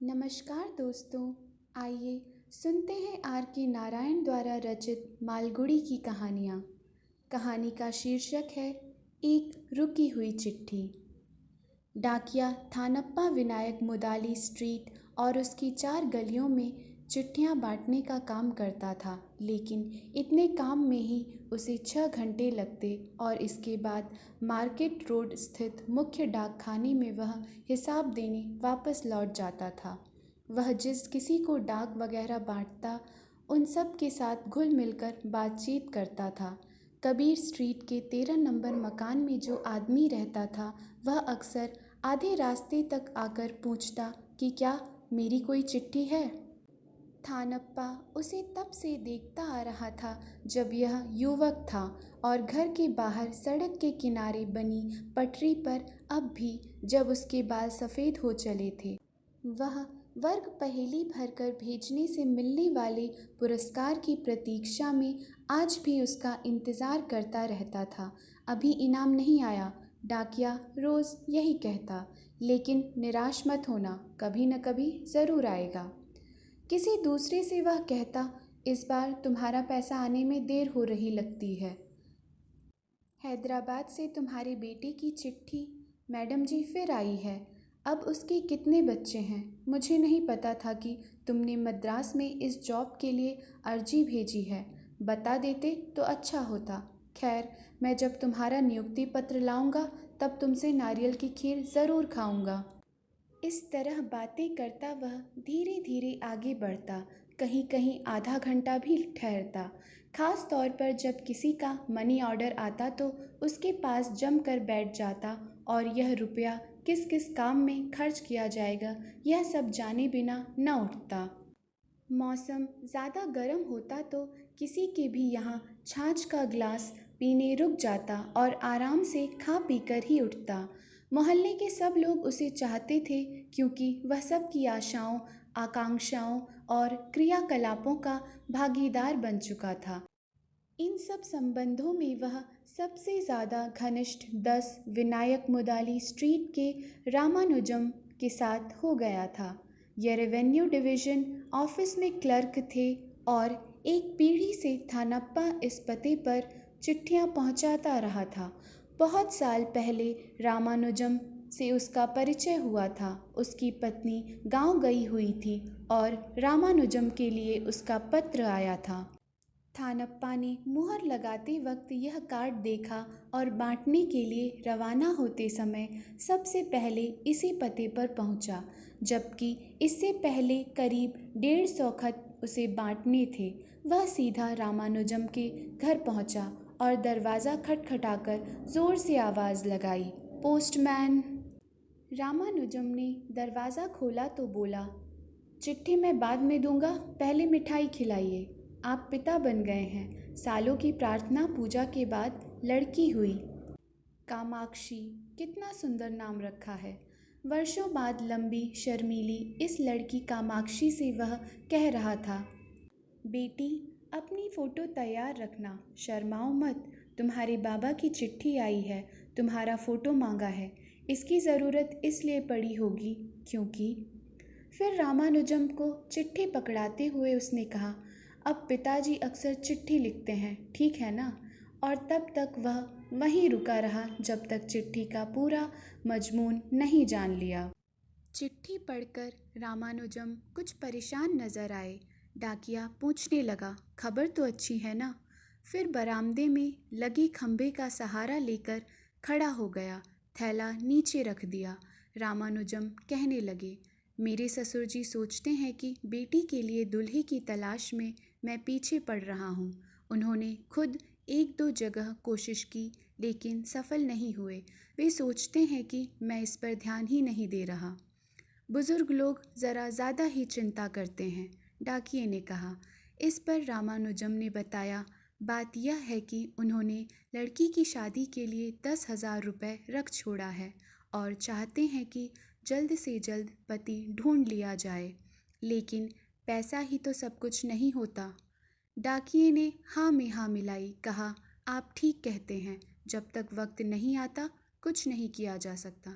नमस्कार दोस्तों। आइए सुनते हैं आर के नारायण द्वारा रचित मालगुडी की कहानियाँ। कहानी का शीर्षक है एक रुकी हुई चिट्ठी। डाकिया थानप्पा विनायक मुदाली स्ट्रीट और उसकी 4 गलियों में चिट्ठियाँ बांटने का काम करता था, लेकिन इतने काम में ही उसे 6 घंटे लगते और इसके बाद मार्केट रोड स्थित मुख्य डाकखाने में वह हिसाब देने वापस लौट जाता था। वह जिस किसी को डाक वगैरह बांटता उन सब के साथ घुल मिलकर बातचीत करता था। कबीर स्ट्रीट के 13 नंबर मकान में जो आदमी रहता था वह अक्सर आधे रास्ते तक आकर पूछता कि क्या मेरी कोई चिट्ठी है। थानप्पा उसे तब से देखता आ रहा था जब यह युवक था और घर के बाहर सड़क के किनारे बनी पटरी पर अब भी जब उसके बाल सफ़ेद हो चले थे। वह वर्ग पहेली भरकर भेजने से मिलने वाले पुरस्कार की प्रतीक्षा में आज भी उसका इंतज़ार करता रहता था। अभी इनाम नहीं आया, डाकिया रोज़ यही कहता, लेकिन निराश मत होना, कभी न कभी ज़रूर आएगा। किसी दूसरे से वह कहता, इस बार तुम्हारा पैसा आने में देर हो रही लगती है। हैदराबाद से तुम्हारे बेटे की चिट्ठी मैडम जी फिर आई है। अब उसके कितने बच्चे हैं? मुझे नहीं पता था कि तुमने मद्रास में इस जॉब के लिए अर्जी भेजी है। बता देते तो अच्छा होता। खैर, मैं जब तुम्हारा नियुक्ति पत्र लाऊंगा तब तुमसे नारियल की खीर ज़रूर खाऊंगा। इस तरह बातें करता वह धीरे धीरे आगे बढ़ता, कहीं कहीं आधा घंटा भी ठहरता। खास तौर पर जब किसी का मनी ऑर्डर आता तो उसके पास जमकर बैठ जाता और यह रुपया किस किस काम में खर्च किया जाएगा यह सब जाने बिना न उठता। मौसम ज़्यादा गर्म होता तो किसी के भी यहाँ छाछ का ग्लास पीने रुक जाता और आराम से खा पी कर ही उठता। मोहल्ले के सब लोग उसे चाहते थे क्योंकि वह सबकी आशाओं, आकांक्षाओं और क्रियाकलापों का भागीदार बन चुका था। इन सब संबंधों में वह सबसे ज़्यादा घनिष्ठ 10 विनायक मुदाली स्ट्रीट के रामानुजम के साथ हो गया था। यह रेवेन्यू डिवीज़न ऑफिस में क्लर्क थे और एक पीढ़ी से थानप्पा इस पते पर चिट्ठियां पहुंचाता रहा था। बहुत साल पहले रामानुजम से उसका परिचय हुआ था। उसकी पत्नी गांव गई हुई थी और रामानुजम के लिए उसका पत्र आया था। थानप्पा ने मुहर लगाते वक्त यह कार्ड देखा और बांटने के लिए रवाना होते समय सबसे पहले इसी पते पर पहुंचा, जबकि इससे पहले करीब 150 खत उसे बांटने थे। वह सीधा रामानुजम के घर पहुंचा और दरवाज़ा खटखटाकर ज़ोर से आवाज़ लगाई, पोस्टमैन। रामानुजम ने दरवाज़ा खोला तो बोला, चिट्ठी मैं बाद में दूंगा, पहले मिठाई खिलाइए। आप पिता बन गए हैं। सालों की प्रार्थना पूजा के बाद लड़की हुई। कामाक्षी, कितना सुंदर नाम रखा है। वर्षों बाद लंबी शर्मीली इस लड़की कामाक्षी से वह कह रहा था, बेटी अपनी फ़ोटो तैयार रखना, शर्माओ मत। तुम्हारे बाबा की चिट्ठी आई है, तुम्हारा फ़ोटो मांगा है। इसकी ज़रूरत इसलिए पड़ी होगी क्योंकि। फिर रामानुजम को चिट्ठी पकड़ाते हुए उसने कहा, अब पिताजी अक्सर चिट्ठी लिखते हैं, ठीक है ना? और तब तक वह वहीं रुका रहा जब तक चिट्ठी का पूरा मजमून नहीं जान लिया। चिट्ठी पढ़कर रामानुजम कुछ परेशान नजर आए। डाकिया पूछने लगा, खबर तो अच्छी है ना? फिर बरामदे में लगे खंभे का सहारा लेकर खड़ा हो गया, थैला नीचे रख दिया। रामानुजम कहने लगे, मेरे ससुर जी सोचते हैं कि बेटी के लिए दुल्हे की तलाश में मैं पीछे पड़ रहा हूँ। उन्होंने खुद 1-2 जगह कोशिश की लेकिन सफल नहीं हुए। वे सोचते हैं कि मैं इस पर ध्यान ही नहीं दे रहा। बुजुर्ग लोग ज़रा ज़्यादा ही चिंता करते हैं, डाकिये ने कहा। इस पर रामानुजम ने बताया, बात यह है कि उन्होंने लड़की की शादी के लिए 10,000 रुपये रख छोड़ा है और चाहते हैं कि जल्द से जल्द पति ढूंढ लिया जाए, लेकिन पैसा ही तो सब कुछ नहीं होता। डाकिये ने हाँ में हाँ मिलाई, कहा, आप ठीक कहते हैं, जब तक वक्त नहीं आता कुछ नहीं किया जा सकता।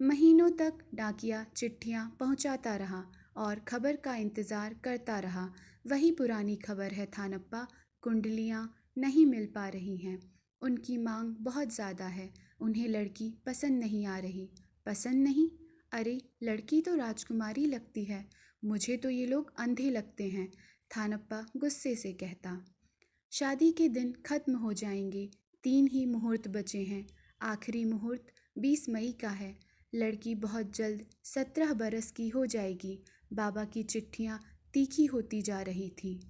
महीनों तक डाकिया चिट्ठियां पहुंचाता रहा और खबर का इंतज़ार करता रहा। वही पुरानी खबर है थानप्पा, कुंडलियां नहीं मिल पा रही हैं। उनकी मांग बहुत ज़्यादा है। उन्हें लड़की पसंद नहीं आ रही। पसंद नहीं? अरे लड़की तो राजकुमारी लगती है। मुझे तो ये लोग अंधे लगते हैं, थानप्पा गुस्से से कहता। शादी के दिन खत्म हो जाएंगे। 3 ही मुहूर्त बचे हैं। आखिरी मुहूर्त 20 मई का है। लड़की बहुत जल्द 17 बरस की हो जाएगी। बाबा की चिट्ठियां तीखी होती जा रही थी।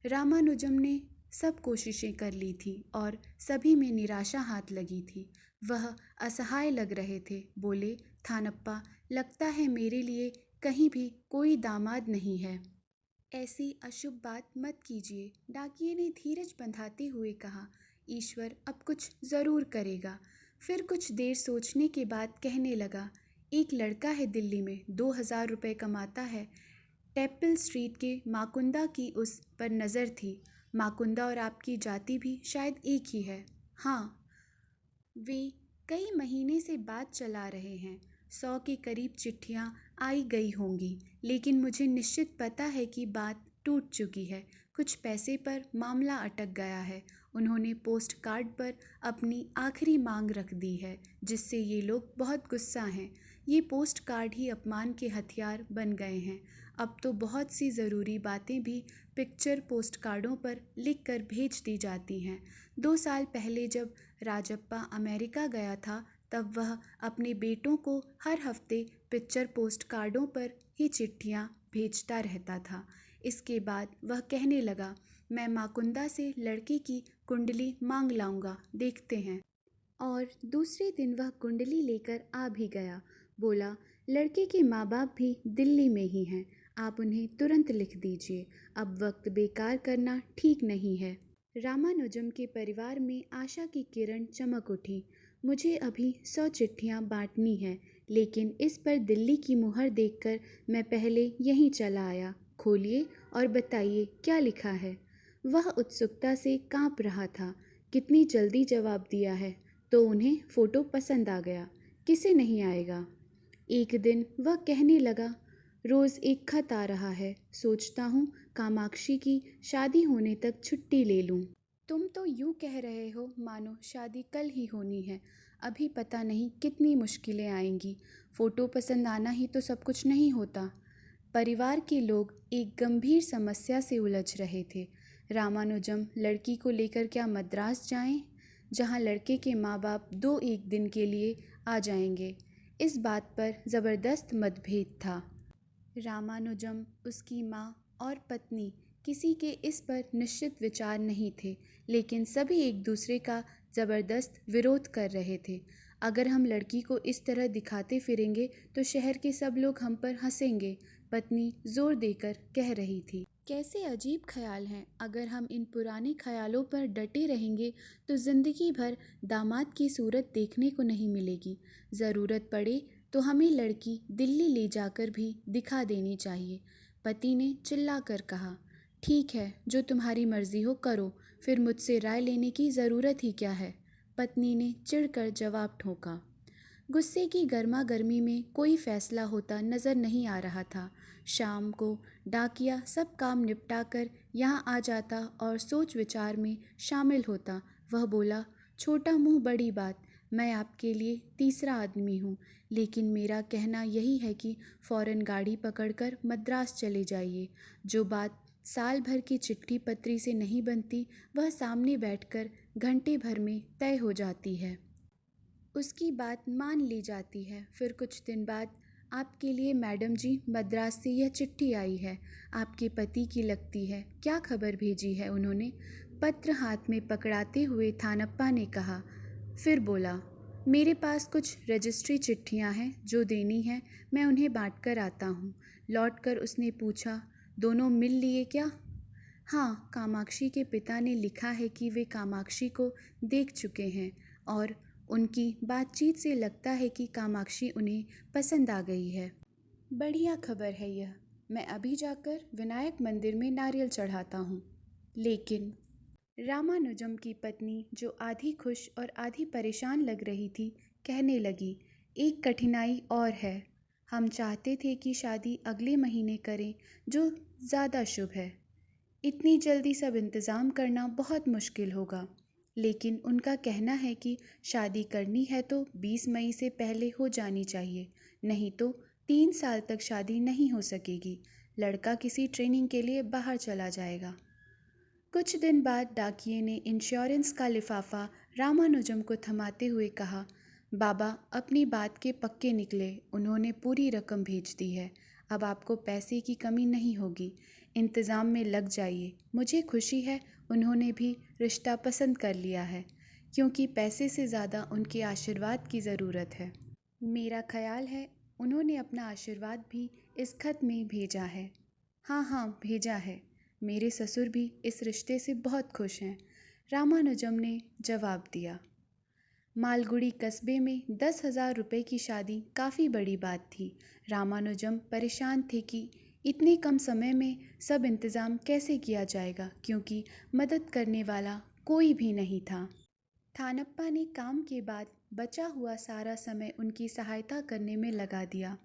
रामानुजम ने सब कोशिशें कर ली थी और सभी में निराशा हाथ लगी थी। वह असहाय लग रहे थे। बोले, थानप्पा, लगता है मेरे लिए कहीं भी कोई दामाद नहीं है। ऐसी अशुभ बात मत कीजिए, डाकिये ने धीरज बंधाते हुए कहा। ईश्वर अब कुछ ज़रूर करेगा। फिर कुछ देर सोचने के बाद कहने लगा, एक लड़का है दिल्ली में, 2000 रुपये कमाता है। टेम्पल स्ट्रीट के माकुंदा की उस पर नज़र थी। माकुंदा और आपकी जाति भी शायद एक ही है। हाँ, वे कई महीने से बात चला रहे हैं। 100 के करीब चिट्ठियां आई गई होंगी, लेकिन मुझे निश्चित पता है कि बात टूट चुकी है। कुछ पैसे पर मामला अटक गया है। उन्होंने पोस्ट कार्ड पर अपनी आखिरी मांग रख दी है, जिससे ये लोग बहुत गुस्सा हैं। ये पोस्ट कार्ड ही अपमान के हथियार बन गए हैं। अब तो बहुत सी ज़रूरी बातें भी पिक्चर पोस्ट कार्डों पर लिख कर भेज दी जाती हैं। 2 साल पहले जब राजप्पा अमेरिका गया था, तब वह अपने बेटों को हर हफ्ते पिक्चर पोस्ट कार्डों पर ही चिट्ठियां भेजता रहता था। इसके बाद वह कहने लगा, मैं माकुंदा से लड़के की कुंडली मांग लाऊंगा, देखते हैं। और दूसरे दिन वह कुंडली लेकर आ भी गया। बोला, लड़के के माँ बाप भी दिल्ली में ही हैं। आप उन्हें तुरंत लिख दीजिए। अब वक्त बेकार करना ठीक नहीं है। रामानुजम के परिवार में आशा की किरण चमक उठी। मुझे अभी 100 चिट्ठियां बांटनी हैं, लेकिन इस पर दिल्ली की मुहर देखकर मैं पहले यहीं चला आया। खोलिए और बताइए क्या लिखा है। वह उत्सुकता से कांप रहा था। कितनी जल्दी जवाब दिया है। तो उन्हें फ़ोटो पसंद आ गया। किसे नहीं आएगा। एक दिन वह कहने लगा, रोज़ एक खत आ रहा है। सोचता हूँ कामाक्षी की शादी होने तक छुट्टी ले लूँ। तुम तो यूँ कह रहे हो मानो शादी कल ही होनी है। अभी पता नहीं कितनी मुश्किलें आएंगी। फ़ोटो पसंद आना ही तो सब कुछ नहीं होता। परिवार के लोग एक गंभीर समस्या से उलझ रहे थे। रामानुजम लड़की को लेकर क्या मद्रास जाएं, जहां लड़के के माँ बाप 2-1 दिन के लिए आ जाएंगे। इस बात पर ज़बरदस्त मतभेद था। रामानुजम, उसकी माँ और पत्नी किसी के इस पर निश्चित विचार नहीं थे, लेकिन सभी एक दूसरे का ज़बरदस्त विरोध कर रहे थे। अगर हम लड़की को इस तरह दिखाते फिरेंगे तो शहर के सब लोग हम पर हंसेंगे, पत्नी जोर देकर कह रही थी। कैसे अजीब ख्याल हैं। अगर हम इन पुराने ख्यालों पर डटे रहेंगे तो ज़िंदगी भर दामाद की सूरत देखने को नहीं मिलेगी। ज़रूरत पड़े तो हमें लड़की दिल्ली ले जाकर भी दिखा देनी चाहिए। पति ने चिल्लाकर कहा, ठीक है, जो तुम्हारी मर्जी हो करो, फिर मुझसे राय लेने की ज़रूरत ही क्या है। पत्नी ने चिढ़कर जवाब ठोका। गुस्से की गर्मा गर्मी में कोई फैसला होता नज़र नहीं आ रहा था। शाम को डाकिया सब काम निपटाकर यहाँ आ जाता और सोच विचार में शामिल होता। वह बोला, छोटा मुंह बड़ी बात, मैं आपके लिए तीसरा आदमी हूँ, लेकिन मेरा कहना यही है कि फ़ौरन गाड़ी पकड़कर मद्रास चले जाइए। जो बात साल भर की चिट्ठी पत्री से नहीं बनती, वह सामने बैठकर घंटे भर में तय हो जाती है। उसकी बात मान ली जाती है। फिर कुछ दिन बाद आपके लिए मैडम जी, मद्रास से यह चिट्ठी आई है। आपके पति की लगती है। क्या खबर भेजी है उन्होंने? पत्र हाथ में पकड़ाते हुए थानप्पा ने कहा। फिर बोला, मेरे पास कुछ रजिस्ट्री चिट्ठियां हैं जो देनी हैं, मैं उन्हें बांट कर आता हूँ। लौटकर उसने पूछा, दोनों मिल लिए क्या? हाँ, कामाक्षी के पिता ने लिखा है कि वे कामाक्षी को देख चुके हैं और उनकी बातचीत से लगता है कि कामाक्षी उन्हें पसंद आ गई है। बढ़िया खबर है यह। मैं अभी जाकर विनायक मंदिर में नारियल चढ़ाता हूँ। लेकिन रामानुजम की पत्नी, जो आधी खुश और आधी परेशान लग रही थी, कहने लगी, एक कठिनाई और है। हम चाहते थे कि शादी अगले महीने करें, जो ज़्यादा शुभ है। इतनी जल्दी सब इंतज़ाम करना बहुत मुश्किल होगा। लेकिन उनका कहना है कि शादी करनी है तो 20 मई से पहले हो जानी चाहिए, नहीं तो 3 साल तक शादी नहीं हो सकेगी। लड़का किसी ट्रेनिंग के लिए बाहर चला जाएगा। कुछ दिन बाद डाकिये ने इंश्योरेंस का लिफाफा रामानुजम को थमाते हुए कहा, बाबा अपनी बात के पक्के निकले। उन्होंने पूरी रकम भेज दी है। अब आपको पैसे की कमी नहीं होगी। इंतज़ाम में लग जाइए। मुझे खुशी है उन्होंने भी रिश्ता पसंद कर लिया है, क्योंकि पैसे से ज़्यादा उनके आशीर्वाद की ज़रूरत है। मेरा ख्याल है उन्होंने अपना आशीर्वाद भी इस खत में भेजा है। हाँ हाँ, भेजा है। मेरे ससुर भी इस रिश्ते से बहुत खुश हैं, रामानुजम ने जवाब दिया। मालगुड़ी कस्बे में 10,000 रुपये की शादी काफ़ी बड़ी बात थी। रामानुजम परेशान थे कि इतने कम समय में सब इंतज़ाम कैसे किया जाएगा, क्योंकि मदद करने वाला कोई भी नहीं था। थानप्पा ने काम के बाद बचा हुआ सारा समय उनकी सहायता करने में लगा दिया।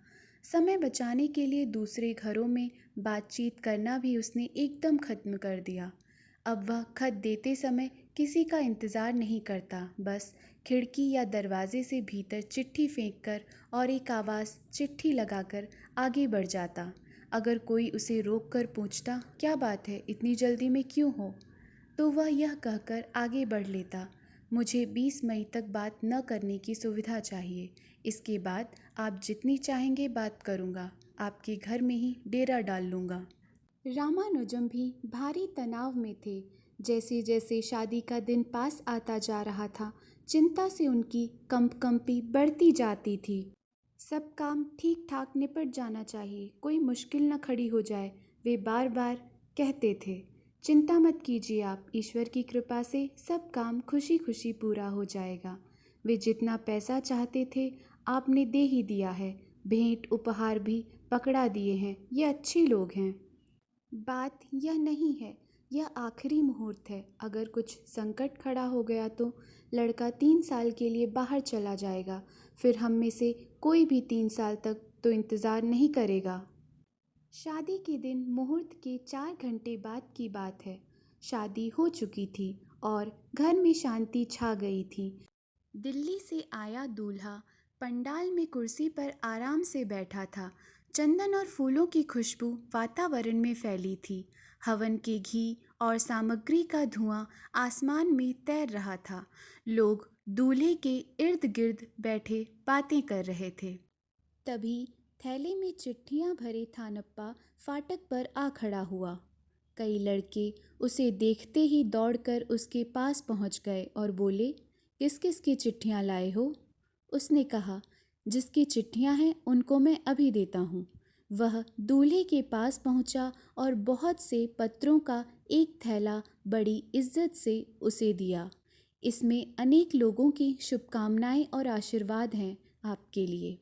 समय बचाने के लिए दूसरे घरों में बातचीत करना भी उसने एकदम खत्म कर दिया। अब वह खत देते समय किसी का इंतज़ार नहीं करता, बस खिड़की या दरवाजे से भीतर चिट्ठी फेंककर और एक आवाज़ चिट्ठी लगाकर आगे बढ़ जाता। अगर कोई उसे रोक कर पूछता, क्या बात है, इतनी जल्दी में क्यों हो, तो वह यह कहकर आगे बढ़ लेता, मुझे 20 मई तक बात न करने की सुविधा चाहिए। इसके बाद आप जितनी चाहेंगे बात करूँगा। आपके घर में ही डेरा डाल लूँगा। रामानुजम भी भारी तनाव में थे। जैसे जैसे शादी का दिन पास आता जा रहा था, चिंता से उनकी कंपकंपी बढ़ती जाती थी। सब काम ठीक ठाक निपट जाना चाहिए, कोई मुश्किल न खड़ी हो जाए, वे बार बार कहते थे। चिंता मत कीजिए आप, ईश्वर की कृपा से सब काम खुशी खुशी पूरा हो जाएगा। वे जितना पैसा चाहते थे आपने दे ही दिया है, भेंट उपहार भी पकड़ा दिए हैं। ये अच्छे लोग हैं। बात यह नहीं है, यह आखिरी मुहूर्त है। अगर कुछ संकट खड़ा हो गया तो लड़का 3 साल के लिए बाहर चला जाएगा। फिर हम में से कोई भी 3 साल तक तो इंतज़ार नहीं करेगा। शादी के दिन मुहूर्त के 4 घंटे बाद की बात है। शादी हो चुकी थी और घर में शांति छा गई थी। दिल्ली से आया दूल्हा पंडाल में कुर्सी पर आराम से बैठा था। चंदन और फूलों की खुशबू वातावरण में फैली थी। हवन के घी और सामग्री का धुआं आसमान में तैर रहा था। लोग दूल्हे के इर्द गिर्द बैठे बातें कर रहे थे। तभी थैले में चिट्ठियां भरे थानप्पा फाटक पर आ खड़ा हुआ। कई लड़के उसे देखते ही दौड़कर उसके पास पहुंच गए और बोले, किस किस की चिट्ठियां लाए हो? उसने कहा, जिसकी चिट्ठियां हैं उनको मैं अभी देता हूँ। वह दूल्हे के पास पहुंचा और बहुत से पत्रों का एक थैला बड़ी इज्जत से उसे दिया। इसमें अनेक लोगों की शुभकामनाएं और आशीर्वाद हैं आपके लिए।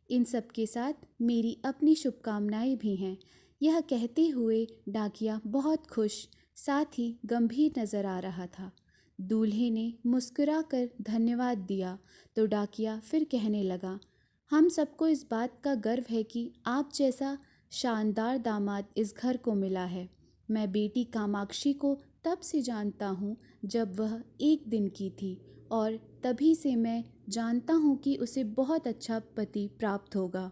इन सब के साथ मेरी अपनी शुभकामनाएं भी हैं। यह कहते हुए डाकिया बहुत खुश, साथ ही गंभीर नजर आ रहा था। दूल्हे ने मुस्कुराकर धन्यवाद दिया तो डाकिया फिर कहने लगा, हम सबको इस बात का गर्व है कि आप जैसा शानदार दामाद इस घर को मिला है। मैं बेटी कामाक्षी को तब से जानता हूँ जब वह 1 दिन की थी, और तभी से मैं जानता हूँ कि उसे बहुत अच्छा पति प्राप्त होगा।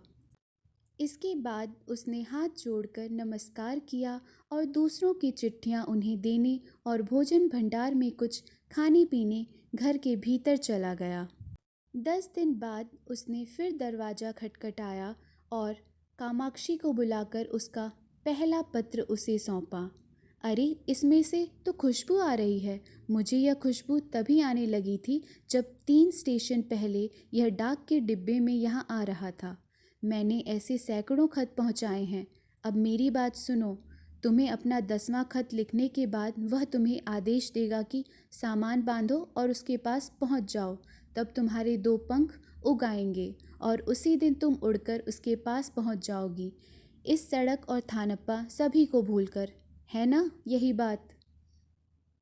इसके बाद उसने हाथ जोड़कर नमस्कार किया और दूसरों की चिट्ठियाँ उन्हें देने और भोजन भंडार में कुछ खाने पीने घर के भीतर चला गया। 10 दिन बाद उसने फिर दरवाज़ा खटखटाया और कामाक्षी को बुलाकर उसका पहला पत्र उसे सौंपा। अरे, इसमें से तो खुशबू आ रही है। मुझे यह खुशबू तभी आने लगी थी जब 3 स्टेशन पहले यह डाक के डिब्बे में यहाँ आ रहा था। मैंने ऐसे सैकड़ों खत पहुँचाए हैं। अब मेरी बात सुनो। तुम्हें अपना 10वां खत लिखने के बाद वह तुम्हें आदेश देगा कि सामान बांधो और उसके पास पहुँच जाओ। तब तुम्हारे 2 पंख उग आएंगे और उसी दिन तुम उड़कर उसके पास पहुँच जाओगी। इस सड़क और थानप्पा सभी को भूलकर, है ना यही बात?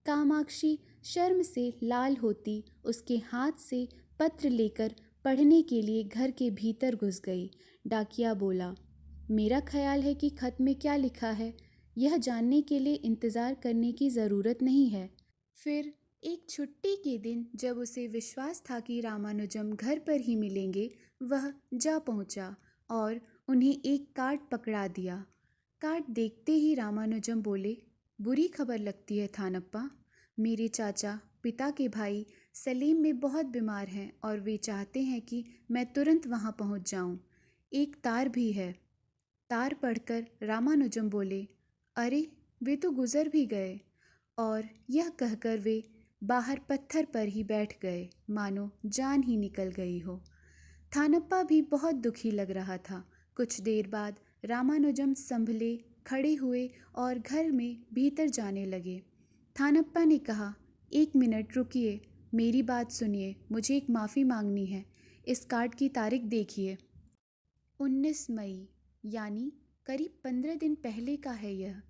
कामाक्षी शर्म से लाल होती उसके हाथ से पत्र लेकर पढ़ने के लिए घर के भीतर घुस गई। डाकिया बोला, मेरा ख्याल है कि खत में क्या लिखा है यह जानने के लिए इंतज़ार करने की ज़रूरत नहीं है। फिर एक छुट्टी के दिन जब उसे विश्वास था कि रामानुजम घर पर ही मिलेंगे, वह जा पहुंचा और उन्हें एक कार्ड पकड़ा दिया। कार्ड देखते ही रामानुजम बोले, बुरी खबर लगती है थानप्पा। मेरे चाचा पिता के भाई सलीम में बहुत बीमार हैं और वे चाहते हैं कि मैं तुरंत वहां पहुंच जाऊं। एक तार भी है। तार पढ़कर रामानुजम बोले, अरे वे तो गुजर भी गए। और यह कहकर वे बाहर पत्थर पर ही बैठ गए, मानो जान ही निकल गई हो। थानप्पा भी बहुत दुखी लग रहा था। कुछ देर बाद रामानुजम संभले खड़े हुए और घर में भीतर जाने लगे। थानप्पा ने कहा, एक मिनट रुकिए, मेरी बात सुनिए, मुझे एक माफ़ी मांगनी है। इस कार्ड की तारीख देखिए, 19 मई, यानी करीब 15 दिन पहले का है यह।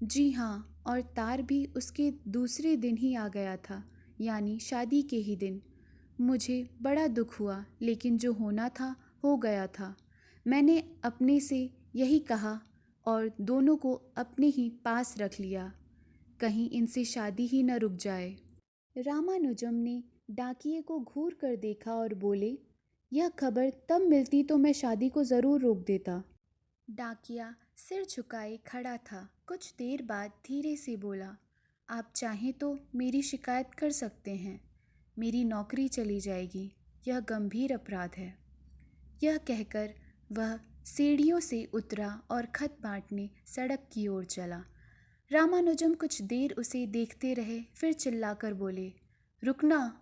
जी हाँ, और तार भी उसके दूसरे दिन ही आ गया था, यानी शादी के ही दिन। मुझे बड़ा दुख हुआ, लेकिन जो होना था हो गया था। मैंने अपने से यही कहा और दोनों को अपने ही पास रख लिया, कहीं इनसे शादी ही न रुक जाए। रामानुजम ने डाकिये को घूर कर देखा और बोले, यह खबर तब मिलती तो मैं शादी को ज़रूर रोक देता। डाकिया सिर झुकाए खड़ा था। कुछ देर बाद धीरे से बोला, आप चाहें तो मेरी शिकायत कर सकते हैं। मेरी नौकरी चली जाएगी, यह गंभीर अपराध है। यह कहकर वह सीढ़ियों से उतरा और खत बांटने सड़क की ओर चला। रामानुजम कुछ देर उसे देखते रहे, फिर चिल्लाकर बोले, रुकना।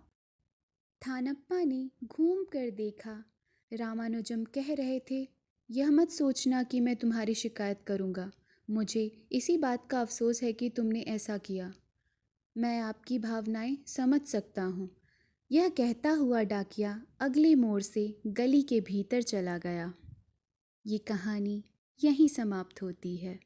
थानप्पा ने घूम कर देखा। रामानुजम कह रहे थे, यह मत सोचना कि मैं तुम्हारी शिकायत करूँगा। मुझे इसी बात का अफसोस है कि तुमने ऐसा किया। मैं आपकी भावनाएं समझ सकता हूँ। यह कहता हुआ डाकिया अगले मोड़ से गली के भीतर चला गया। ये कहानी यहीं समाप्त होती है।